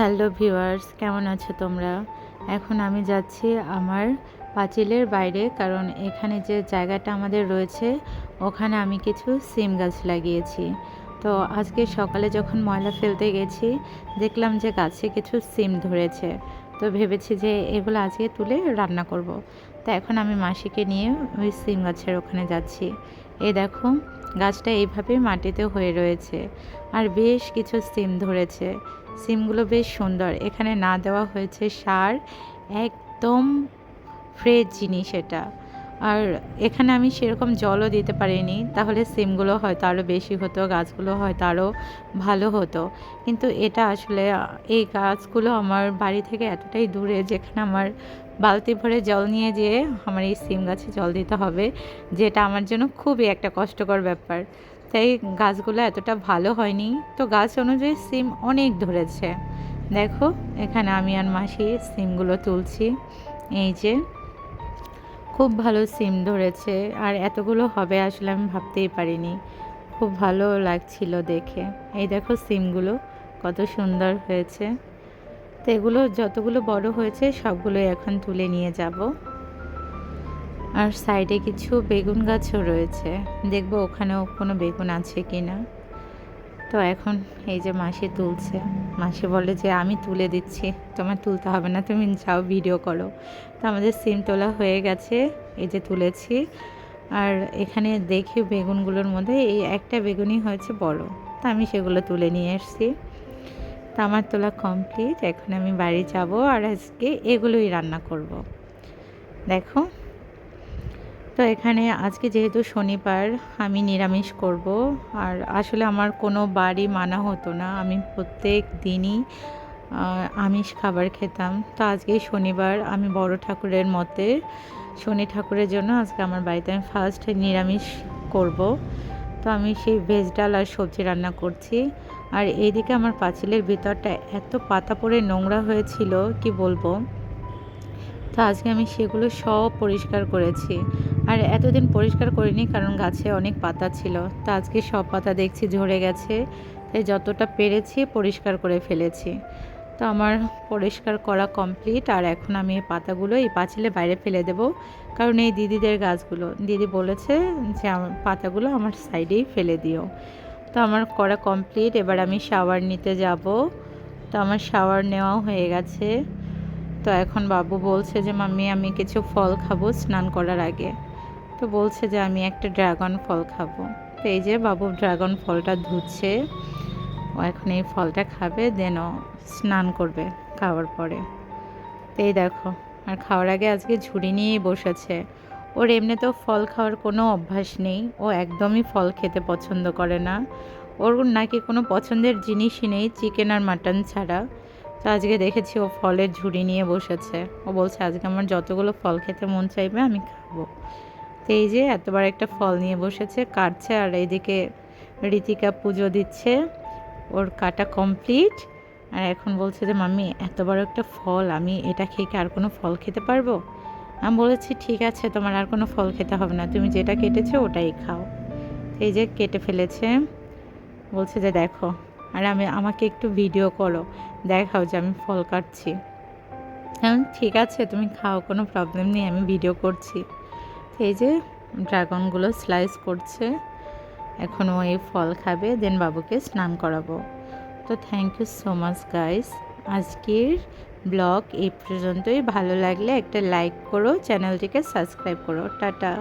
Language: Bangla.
হ্যালো ভিউয়ার্স, কেমন আছো তোমরা? এখন আমি যাচ্ছি আমার পাঁচিলের বাইরে, কারণ এখানে যে জায়গাটা আমাদের রয়েছে ওখানে আমি কিছু সিম গাছ লাগিয়েছি। তো আজকে সকালে যখন ময়লা ফেলতে গেছি দেখলাম যে গাছে কিছু সিম ধরেছে। তো ভেবেছি যে এগুলো আজকে তুলে রান্না করব। তো এখন আমি মাসিকে নিয়ে ওই সিম গাছের ওখানে যাচ্ছি। এই দেখো, গাছটা এইভাবেই মাটিতে হয়ে রয়েছে আর বেশ কিছু সিম ধরেছে। সিমগুলো বেশ সুন্দর। এখানে না দেওয়া হয়েছে সার, একদম ফ্রেশ জিনিস এটা। আর এখানে আমি সেরকম জলও দিতে পারিনি, তাহলে সিমগুলো হয়তো আরও বেশি হতো, গাছগুলো হয়তো আরও ভালো হতো। কিন্তু এটা আসলে এই গাছগুলো আমার বাড়ি থেকে এতটাই দূরে, যেখানে আমার বালতি ভরে জল নিয়ে যেয়ে আমার এই সিম গাছে জল দিতে হবে, যেটা আমার জন্য খুবই একটা কষ্টকর ব্যাপার। তাই গাছগুলো এতটা ভালো হয়নি। তো গাছ অনুযায়ী সিম অনেক ধরেছে। দেখো, এখানে আমি আর মাসি সিমগুলো তুলছি। এই যে খুব ভালো সিম ধরেছে, আর এতগুলো হবে আসলে আমি ভাবতেই পারিনি। খুব ভালো লাগছিল দেখে। এই দেখো সিমগুলো কত সুন্দর হয়েছে। তো এগুলো যতগুলো বড় হয়েছে সবগুলোই এখন তুলে নিয়ে যাব। আর সাইডে কিছু বেগুন গাছও রয়েছে, দেখবো ওখানেও কোনো বেগুন আছে কি না। তো এখন এই যে মাসি তুলছে। মাসি বলে যে আমি তুলে দিচ্ছি, তোমার তুলতে হবে না, তুমি যাও ভিডিও করো। তো আমাদের সিম তোলা হয়ে গেছে, এই যে তুলেছি। আর এখানে দেখি বেগুনগুলোর মধ্যে এই একটা বেগুনই হয়েছে বড়, তো আমি সেগুলো তুলে নিয়ে এসেছি। তো আমার তোলা কমপ্লিট। এখন আমি বাড়ি যাব আর আজকে এগুলোই রান্না করব। দেখো, তো এখানে আজকে যেহেতু শনিবার আমি নিরামিষ করব। আর আসলে আমার কোনো বারই মানা হতো না, আমি প্রত্যেক দিনই আমিষ খাবার খেতাম। তো আজকে শনিবার, আমি বড় ঠাকুরের মতে শনি ঠাকুরের জন্য আজকে আমার বাড়িতে আমি ফার্স্ট নিরামিষ করব। তো আমি সেই ভেজ ডাল আর সবজি রান্না করছি। আর এইদিকে আমার পাঁচিলের ভিতরটা এত পাতা পড়ে নোংরা হয়েছিল কি বলবো। তো আজকে আমি সেগুলো সব পরিষ্কার করেছি। আর এতদিন পরিষ্কার করিনি কারণ গাছে অনেক পাতা ছিল। তো আজকে সব পাতা দেখছি ঝরে গেছে, তাই যতটা পেরেছি পরিষ্কার করে ফেলেছি। তো আমার পরিষ্কার করা কমপ্লিট। আর এখন আমি এই পাতাগুলো এই পাঁচিলে বাইরে ফেলে দেব, কারণ এই দিদিদের গাছগুলো, দিদি বলেছে যে আমার পাতাগুলো আমার সাইডেই ফেলে দিও। তো আমার করা কমপ্লিট। এবার আমি শাওয়ার নিতে যাব। তো আমার শাওয়ার নেওয়াও হয়ে গেছে। তো এখন বাবু বলছে যে মাম্মি আমি কিছু ফল খাবো স্নান করার আগে। তো বলছে যে আমি একটা ড্রাগন ফল খাবো। তো এই যে বাবু ড্রাগন ফলটা ধুচ্ছে, ও এখন এই ফলটা খাবে, দেন ও স্নান করবে খাওয়ার পরে। তো এই দেখো, আর খাওয়ার আগে আজকে ঝুড়ি নিয়েই বসেছে। ওর এমনিতেও ফল খাওয়ার কোনো অভ্যাস নেই, ও একদমই ফল খেতে পছন্দ করে না। ওর নাকি কোনো পছন্দের জিনিসই নেই চিকেন আর মাটন ছাড়া। তো আজকে দেখেছি ও ফলের ঝুড়ি নিয়ে বসেছে। ও বলছে আজকে আমার যতগুলো ফল খেতে মন চাইবে আমি খাবো। তো এই যে এতবার একটা ফল নিয়ে বসেছে, কাটছে। আর এইদিকে ঋতিকা পুজো দিচ্ছে, ওর কাটা কমপ্লিট। আর এখন বলছে যে মাম্মি এত বড় একটা ফল, আমি এটা খেয়ে কি আর কোনো ফল খেতে পারবো? আমি বলেছি ঠিক আছে, তোমার আর কোনো ফল খেতে হবে না, তুমি যেটা কেটেছো ওটাই খাও। এই যে কেটে ফেলেছে, বলছে যে দেখো, আর আমাকে একটু ভিডিও করো, দেখাও যে আমি ফল কাটছি। এখন ঠিক আছে তুমি খাও, কোনো প্রবলেম নেই, আমি ভিডিও করছি। এই যে ড্রাগনগুলো স্লাইস করছে, এখন ও এই ফল খাবে, দেন বাবুকে স্নান করাবো। তো thank you so much guys. আজকের ব্লগ এই পর্যন্তই। ভালো লাগলে একটা লাইক করো, চ্যানেলটিকে সাবস্ক্রাইব করো। টাটা।